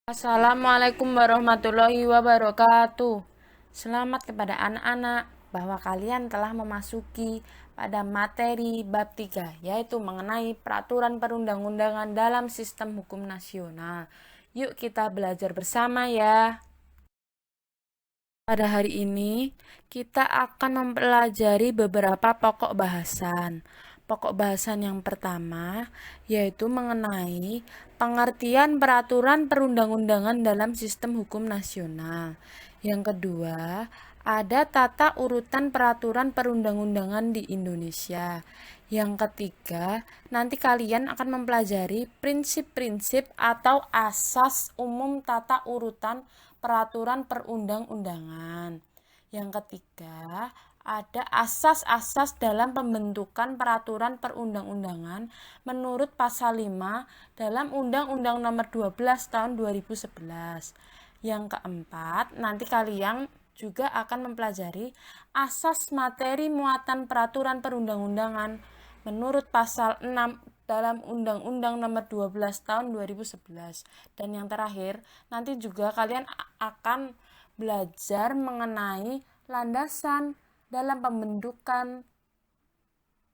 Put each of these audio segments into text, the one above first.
Assalamualaikum warahmatullahi wabarakatuh. Selamat kepada anak-anak bahwa kalian telah memasuki pada materi bab 3, yaitu mengenai peraturan perundang-undangan dalam sistem hukum nasional. Yuk kita belajar bersama ya. Pada hari ini, kita akan mempelajari beberapa pokok bahasan. Pokok bahasan yang pertama yaitu mengenai pengertian peraturan perundang-undangan dalam sistem hukum nasional. Yang kedua, ada tata urutan peraturan perundang-undangan di Indonesia. Yang ketiga, nanti kalian akan mempelajari prinsip-prinsip atau asas umum tata urutan peraturan perundang-undangan. Yang ketiga, ada asas-asas dalam pembentukan peraturan perundang-undangan menurut pasal 5 dalam Undang-Undang Nomor 12 Tahun 2011. Yang keempat, nanti kalian juga akan mempelajari asas materi muatan peraturan perundang-undangan menurut pasal 6 dalam Undang-Undang Nomor 12 Tahun 2011. Dan yang terakhir, nanti juga kalian akan belajar mengenai landasan dalam pembentukan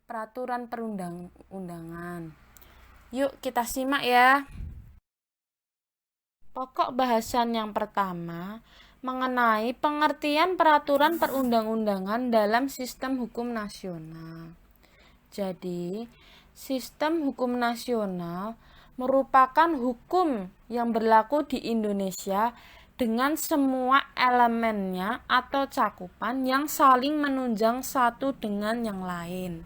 peraturan perundang-undangan. Yuk kita simak ya. Pokok bahasan yang pertama mengenai pengertian peraturan perundang-undangan dalam sistem hukum nasional. Jadi, sistem hukum nasional merupakan hukum yang berlaku di Indonesia dengan semua elemennya atau cakupan yang saling menunjang satu dengan yang lain.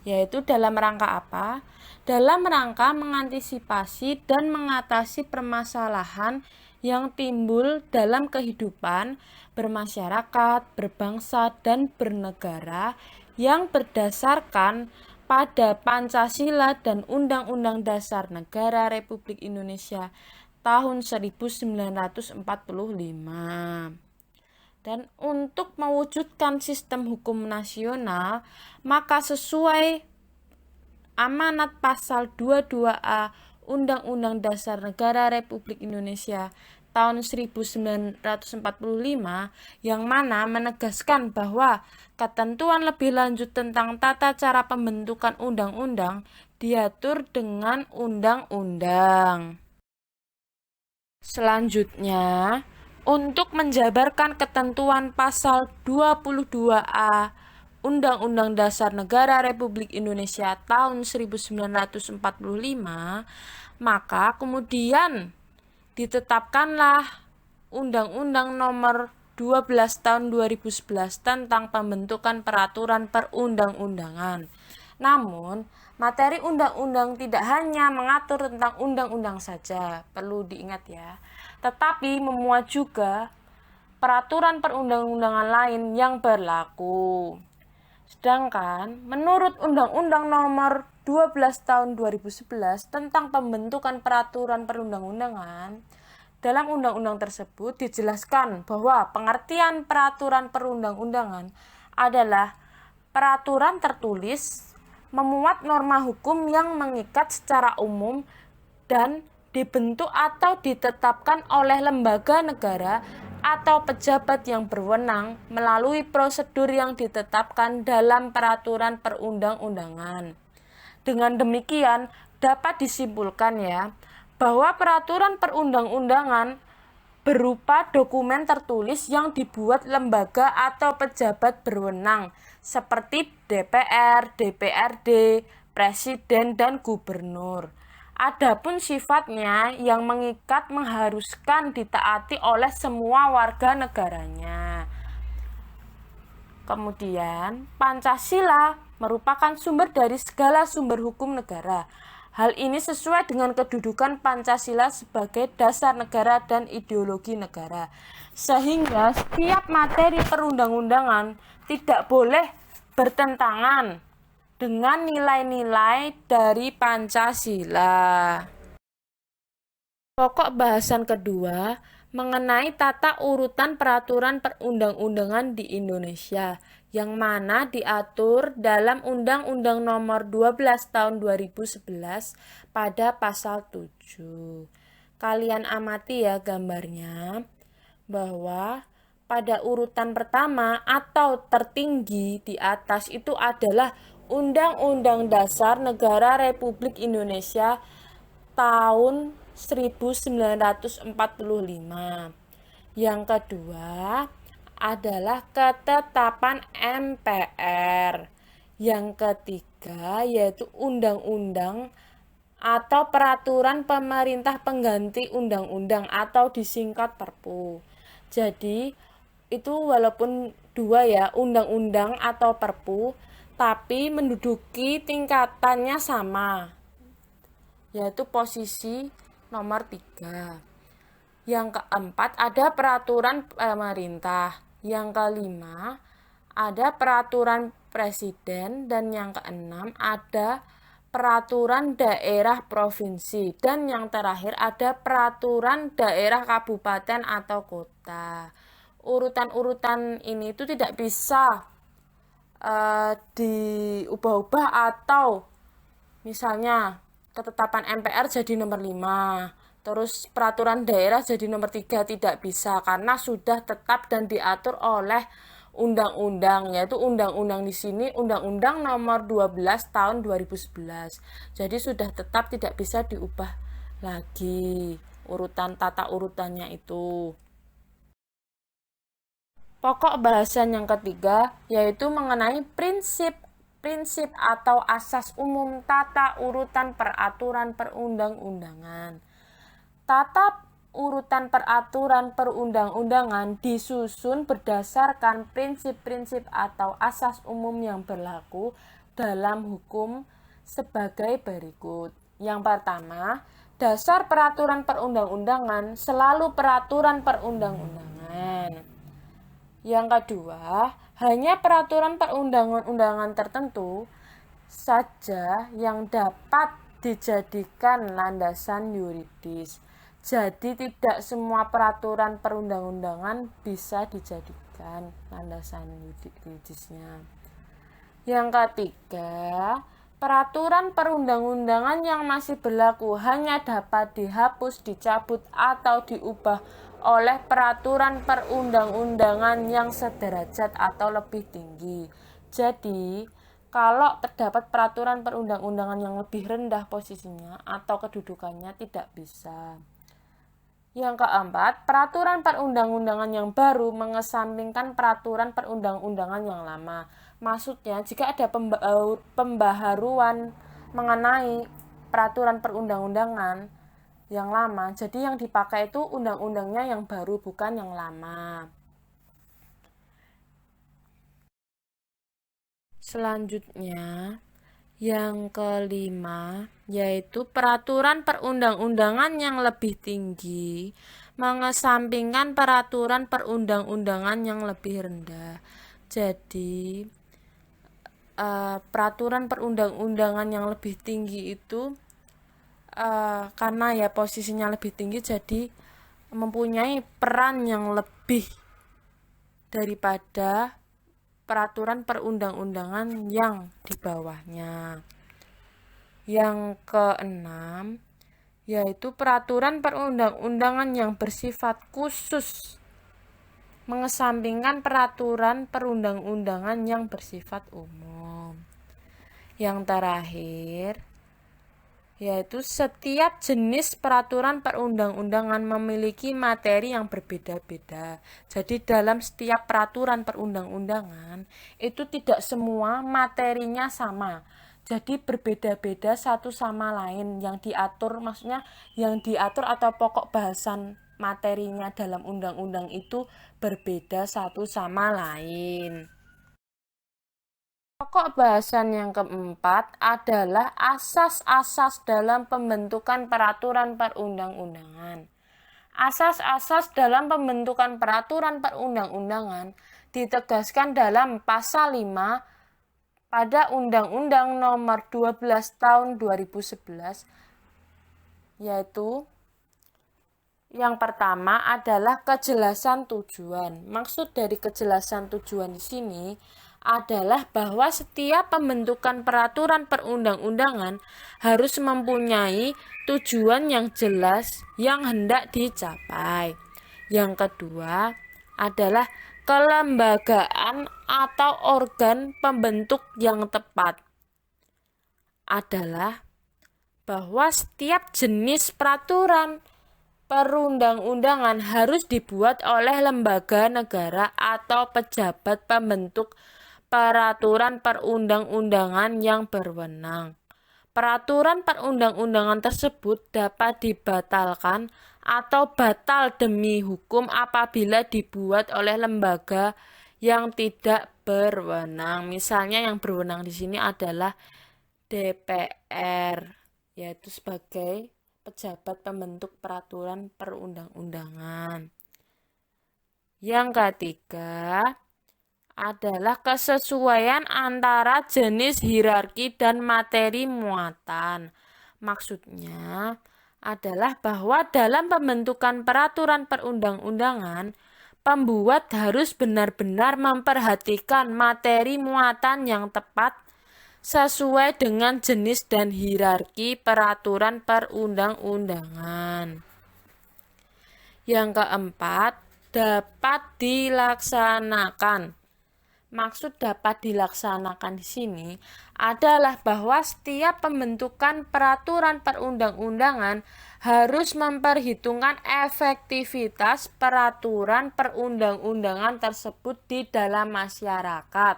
Yaitu dalam rangka apa? Dalam rangka mengantisipasi dan mengatasi permasalahan yang timbul dalam kehidupan bermasyarakat, berbangsa, dan bernegara yang berdasarkan pada Pancasila dan Undang-Undang Dasar Negara Republik Indonesia tahun 1945. Dan untuk mewujudkan sistem hukum nasional, maka sesuai amanat pasal 22A Undang-Undang Dasar Negara Republik Indonesia tahun 1945 yang mana menegaskan bahwa ketentuan lebih lanjut tentang tata cara pembentukan undang-undang diatur dengan undang-undang. Selanjutnya, untuk menjabarkan ketentuan pasal 22A Undang-Undang Dasar Negara Republik Indonesia tahun 1945, maka kemudian ditetapkanlah Undang-Undang Nomor 12 Tahun 2011 tentang pembentukan peraturan perundang-undangan. Namun, materi undang-undang tidak hanya mengatur tentang undang-undang saja, perlu diingat ya, tetapi memuat juga peraturan perundang-undangan lain yang berlaku. Sedangkan menurut Undang-Undang Nomor 12 Tahun 2011 tentang pembentukan peraturan perundang-undangan, dalam undang-undang tersebut dijelaskan bahwa pengertian peraturan perundang-undangan adalah peraturan tertulis memuat norma hukum yang mengikat secara umum dan dibentuk atau ditetapkan oleh lembaga negara atau pejabat yang berwenang melalui prosedur yang ditetapkan dalam peraturan perundang-undangan. Dengan demikian, dapat disimpulkan ya, bahwa peraturan perundang-undangan berupa dokumen tertulis yang dibuat lembaga atau pejabat berwenang seperti DPR, DPRD, Presiden, dan Gubernur. Adapun sifatnya yang mengikat mengharuskan ditaati oleh semua warga negaranya. Kemudian, Pancasila merupakan sumber dari segala sumber hukum negara. Hal ini sesuai dengan kedudukan Pancasila sebagai dasar negara dan ideologi negara. Sehingga setiap materi perundang-undangan tidak boleh bertentangan dengan nilai-nilai dari Pancasila. Pokok bahasan kedua mengenai tata urutan peraturan perundang-undangan di Indonesia yang mana diatur dalam Undang-Undang Nomor 12 Tahun 2011 pada pasal 7. kalian amati ya gambarnya, bahwa pada urutan pertama atau tertinggi di atas itu adalah Undang-Undang Dasar Negara Republik Indonesia tahun 1945. Yang kedua adalah ketetapan MPR. Yang ketiga yaitu undang-undang atau peraturan pemerintah pengganti undang-undang atau disingkat Perpu. Jadi itu walaupun dua ya, undang-undang atau Perpu, tapi menduduki tingkatannya sama, yaitu posisi nomor 3. Yang keempat ada peraturan pemerintah. Yang kelima ada peraturan presiden. Dan yang keenam ada peraturan daerah provinsi. Dan yang terakhir ada peraturan daerah kabupaten atau kota. Urutan-urutan ini itu tidak bisa diubah-ubah, atau misalnya ketetapan MPR jadi nomor 5, terus peraturan daerah jadi nomor 3, tidak bisa, karena sudah tetap dan diatur oleh undang-undang, yaitu undang-undang di sini Undang-Undang Nomor 12 Tahun 2011. Jadi sudah tetap, tidak bisa diubah lagi urutan tata urutannya itu. Pokok bahasan yang ketiga yaitu mengenai prinsip atau asas umum tata urutan peraturan perundang-undangan. Tata urutan peraturan perundang-undangan disusun berdasarkan prinsip-prinsip atau asas umum yang berlaku dalam hukum sebagai berikut. Yang pertama, dasar peraturan perundang-undangan selalu peraturan perundang-undangan. Yang kedua, hanya peraturan perundang-undangan tertentu saja yang dapat dijadikan landasan yuridis. Jadi tidak semua peraturan perundang-undangan bisa dijadikan landasan yuridisnya. Yang ketiga, peraturan perundang-undangan yang masih berlaku hanya dapat dihapus, dicabut, atau diubah oleh peraturan perundang-undangan yang sederajat atau lebih tinggi. Jadi, kalau terdapat peraturan perundang-undangan yang lebih rendah posisinya atau kedudukannya, tidak bisa. Yang keempat, peraturan perundang-undangan yang baru mengesampingkan peraturan perundang-undangan yang lama. Maksudnya, jika ada pembaharuan mengenai peraturan perundang-undangan yang lama, jadi yang dipakai itu undang-undangnya yang baru, bukan yang lama. Selanjutnya, yang kelima yaitu peraturan perundang-undangan yang lebih tinggi mengesampingkan peraturan perundang-undangan yang lebih rendah. Jadi peraturan perundang-undangan yang lebih tinggi itu karena ya posisinya lebih tinggi, jadi mempunyai peran yang lebih daripada peraturan perundang-undangan yang di bawahnya. Yang keenam yaitu peraturan perundang-undangan yang bersifat khusus mengesampingkan peraturan perundang-undangan yang bersifat umum. Yang terakhir yaitu setiap jenis peraturan perundang-undangan memiliki materi yang berbeda-beda. Jadi dalam setiap peraturan perundang-undangan itu tidak semua materinya sama. Jadi berbeda-beda satu sama lain yang diatur, maksudnya yang diatur atau pokok bahasan materinya dalam undang-undang itu berbeda satu sama lain. Pokok bahasan yang keempat adalah asas-asas dalam pembentukan peraturan perundang-undangan. Asas-asas dalam pembentukan peraturan perundang-undangan ditegaskan dalam pasal 5 pada Undang-Undang Nomor 12 Tahun 2011, yaitu yang pertama adalah kejelasan tujuan. Maksud dari kejelasan tujuan di sini adalah bahwa setiap pembentukan peraturan perundang-undangan harus mempunyai tujuan yang jelas yang hendak dicapai. Yang kedua adalah kelembagaan atau organ pembentuk yang tepat adalah bahwa setiap jenis peraturan perundang-undangan harus dibuat oleh lembaga negara atau pejabat pembentuk peraturan perundang-undangan yang berwenang. Peraturan perundang-undangan tersebut dapat dibatalkan atau batal demi hukum apabila dibuat oleh lembaga yang tidak berwenang. Misalnya yang berwenang di sini adalah DPR, yaitu sebagai pejabat pembentuk peraturan perundang-undangan. Yang ketiga adalah kesesuaian antara jenis hierarki dan materi muatan. Maksudnya adalah bahwa dalam pembentukan peraturan perundang-undangan, pembuat harus benar-benar memperhatikan materi muatan yang tepat sesuai dengan jenis dan hierarki peraturan perundang-undangan. Yang keempat, dapat dilaksanakan. Maksud dapat dilaksanakan di sini adalah bahwa setiap pembentukan peraturan perundang-undangan harus memperhitungkan efektivitas peraturan perundang-undangan tersebut di dalam masyarakat,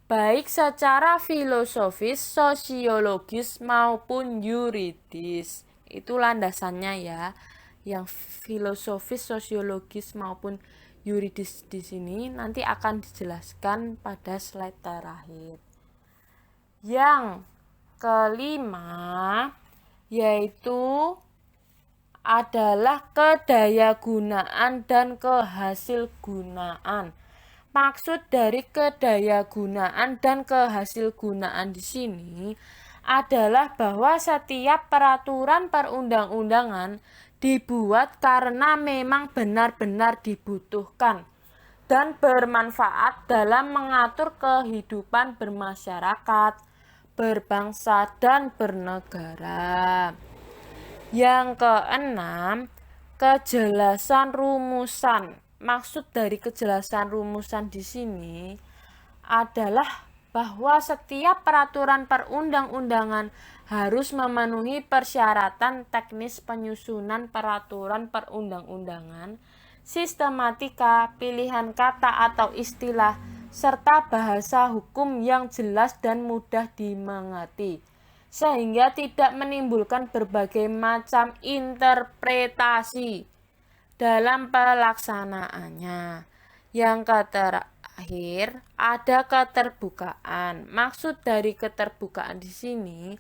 baik secara filosofis, sosiologis maupun yuridis. Itu landasannya ya, yang filosofis, sosiologis maupun yuridis di sini nanti akan dijelaskan pada slide terakhir. Yang kelima yaitu adalah kedayagunaan dan kehasilgunaan. Maksud dari kedayagunaan dan kehasilgunaan di sini adalah bahwa setiap peraturan perundang-undangan dibuat karena memang benar-benar dibutuhkan dan bermanfaat dalam mengatur kehidupan bermasyarakat, berbangsa, dan bernegara. Yang keenam, kejelasan rumusan. Maksud dari kejelasan rumusan di sini adalah bahwa setiap peraturan perundang-undangan harus memenuhi persyaratan teknis penyusunan peraturan perundang-undangan, sistematika, pilihan kata atau istilah, serta bahasa hukum yang jelas dan mudah dimengerti, sehingga tidak menimbulkan berbagai macam interpretasi dalam pelaksanaannya. Yang terakhir ada keterbukaan. Maksud dari keterbukaan di sini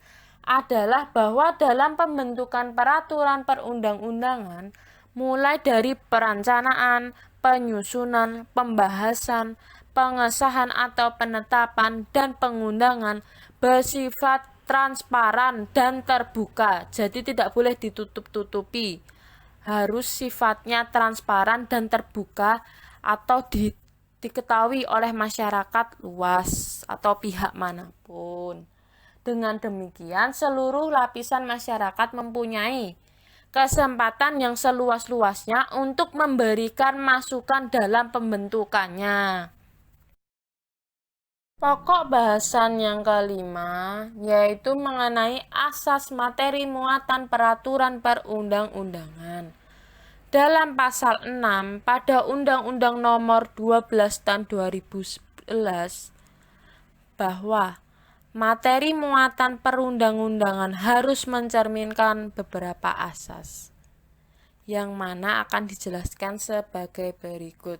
adalah bahwa dalam pembentukan peraturan perundang-undangan, mulai dari perencanaan, penyusunan, pembahasan, pengesahan atau penetapan, dan pengundangan bersifat transparan dan terbuka. Jadi tidak boleh ditutup-tutupi. Harus sifatnya transparan dan terbuka atau diketahui oleh masyarakat luas atau pihak manapun. Dengan demikian, seluruh lapisan masyarakat mempunyai kesempatan yang seluas-luasnya untuk memberikan masukan dalam pembentukannya. Pokok bahasan yang kelima yaitu mengenai asas materi muatan peraturan perundang-undangan. Dalam pasal 6 pada Undang-Undang Nomor 12 Tahun 2011 bahwa materi muatan perundang-undangan harus mencerminkan beberapa asas, yang mana akan dijelaskan sebagai berikut.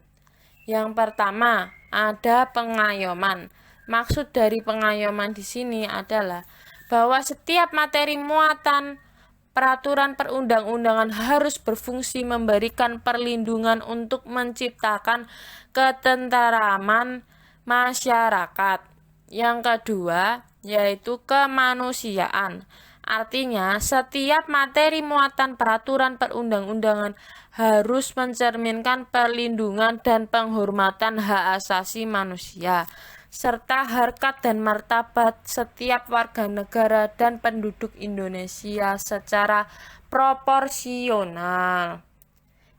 Yang pertama, ada pengayoman. Maksud dari pengayoman di sini adalah bahwa setiap materi muatan peraturan perundang-undangan harus berfungsi memberikan perlindungan untuk menciptakan ketentraman masyarakat. Yang kedua, yaitu kemanusiaan. Artinya, setiap materi muatan peraturan perundang-undangan harus mencerminkan perlindungan dan penghormatan hak asasi manusia, serta harkat dan martabat setiap warga negara dan penduduk Indonesia secara proporsional.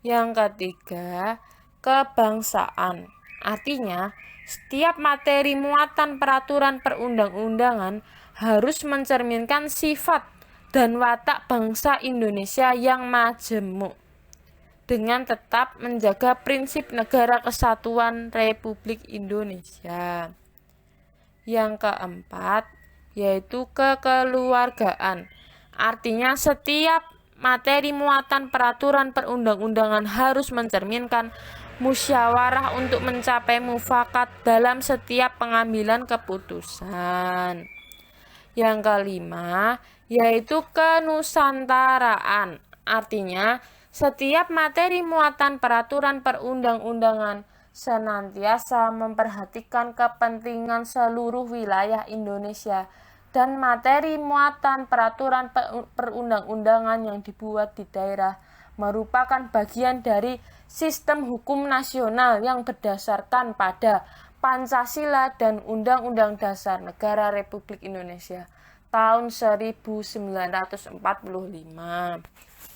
Yang ketiga, kebangsaan. Artinya, setiap materi muatan peraturan perundang-undangan harus mencerminkan sifat dan watak bangsa Indonesia yang majemuk, dengan tetap menjaga prinsip negara kesatuan Republik Indonesia. Yang keempat, yaitu kekeluargaan. Artinya setiap materi muatan peraturan perundang-undangan harus mencerminkan musyawarah untuk mencapai mufakat dalam setiap pengambilan keputusan. Yang kelima, yaitu kenusantaraan. Artinya, setiap materi muatan peraturan perundang-undangan senantiasa memperhatikan kepentingan seluruh wilayah Indonesia dan materi muatan peraturan perundang-undangan yang dibuat di daerah merupakan bagian dari sistem hukum nasional yang berdasarkan pada Pancasila dan Undang-Undang Dasar Negara Republik Indonesia tahun 1945.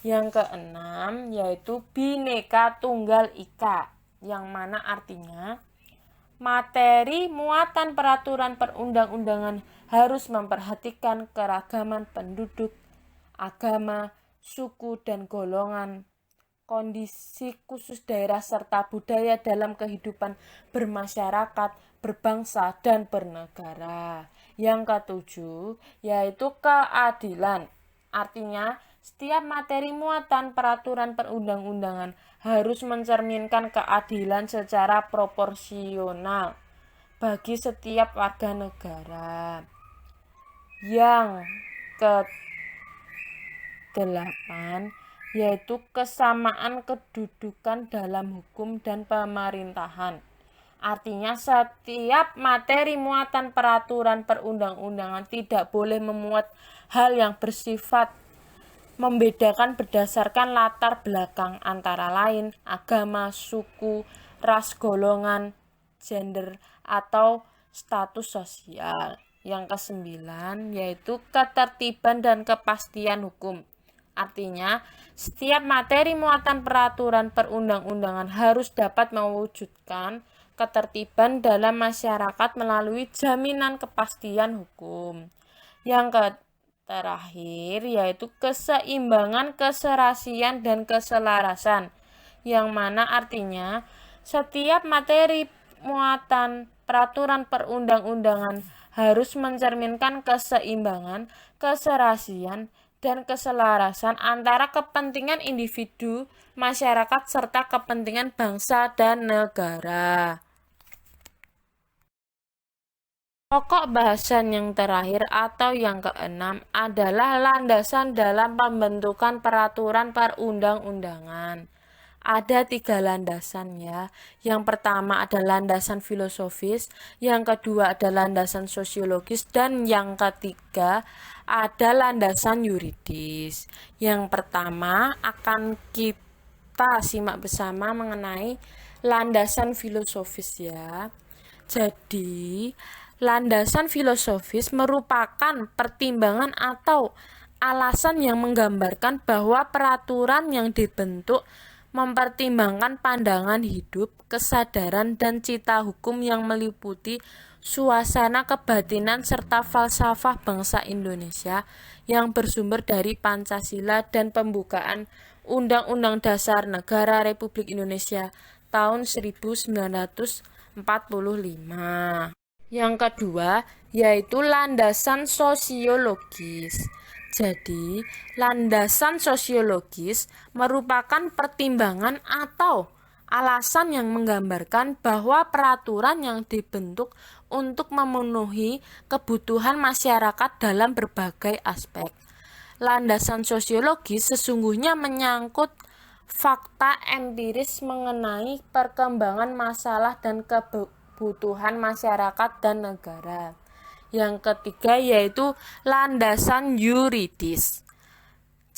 Yang keenam, yaitu Bhinneka Tunggal Ika, yang mana artinya materi muatan peraturan perundang-undangan harus memperhatikan keragaman penduduk, agama, suku, dan golongan, kondisi khusus daerah serta budaya dalam kehidupan bermasyarakat, berbangsa, dan bernegara. Yang ketujuh, yaitu keadilan. Artinya, setiap materi muatan peraturan perundang-undangan harus mencerminkan keadilan secara proporsional bagi setiap warga negara. Yang ke-8, yaitu kesamaan kedudukan dalam hukum dan pemerintahan. Artinya setiap materi muatan peraturan perundang-undangan tidak boleh memuat hal yang bersifat membedakan berdasarkan latar belakang antara lain agama, suku, ras, golongan, gender, atau status sosial. Yang kesembilan, yaitu ketertiban dan kepastian hukum. Artinya, setiap materi muatan peraturan perundang-undangan harus dapat mewujudkan ketertiban dalam masyarakat melalui jaminan kepastian hukum. Yang terakhir, yaitu keseimbangan, keserasian, dan keselarasan, yang mana artinya setiap materi muatan peraturan perundang-undangan harus mencerminkan keseimbangan, keserasian, dan keselarasan antara kepentingan individu, masyarakat, serta kepentingan bangsa dan negara. Pokok bahasan yang terakhir atau yang keenam adalah landasan dalam pembentukan peraturan perundang-undangan. Ada 3 landasan ya. Yang pertama ada landasan filosofis, yang kedua ada landasan sosiologis, dan yang ketiga ada landasan yuridis. Yang pertama akan kita simak bersama mengenai landasan filosofis ya. Jadi, landasan filosofis merupakan pertimbangan atau alasan yang menggambarkan bahwa peraturan yang dibentuk mempertimbangkan pandangan hidup, kesadaran, dan cita hukum yang meliputi suasana kebatinan serta falsafah bangsa Indonesia yang bersumber dari Pancasila dan pembukaan Undang-Undang Dasar Negara Republik Indonesia tahun 1945. Yang kedua, yaitu landasan sosiologis. Jadi, landasan sosiologis merupakan pertimbangan atau alasan yang menggambarkan bahwa peraturan yang dibentuk untuk memenuhi kebutuhan masyarakat dalam berbagai aspek. Landasan sosiologis sesungguhnya menyangkut fakta empiris mengenai perkembangan masalah dan kebutuhan masyarakat dan negara. Yang ketiga yaitu landasan yuridis.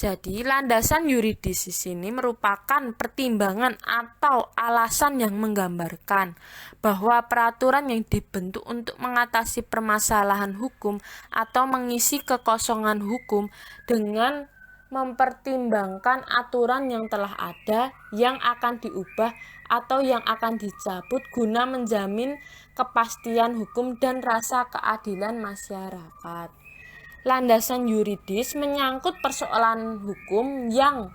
Jadi, landasan yuridis di sini merupakan pertimbangan atau alasan yang menggambarkan bahwa peraturan yang dibentuk untuk mengatasi permasalahan hukum atau mengisi kekosongan hukum dengan mempertimbangkan aturan yang telah ada, yang akan diubah atau yang akan dicabut guna menjamin kepastian hukum dan rasa keadilan masyarakat. Landasan yuridis menyangkut persoalan hukum yang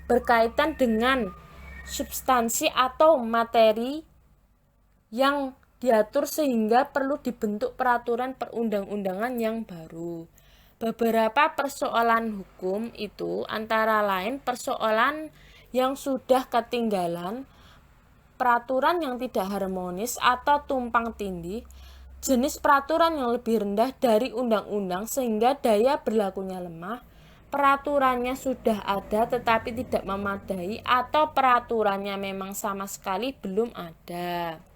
berkaitan dengan substansi atau materi yang diatur sehingga perlu dibentuk peraturan perundang-undangan yang baru. Beberapa persoalan hukum itu antara lain persoalan yang sudah ketinggalan, peraturan yang tidak harmonis atau tumpang tindih, jenis peraturan yang lebih rendah dari undang-undang sehingga daya berlakunya lemah, peraturannya sudah ada tetapi tidak memadai, atau peraturannya memang sama sekali belum ada.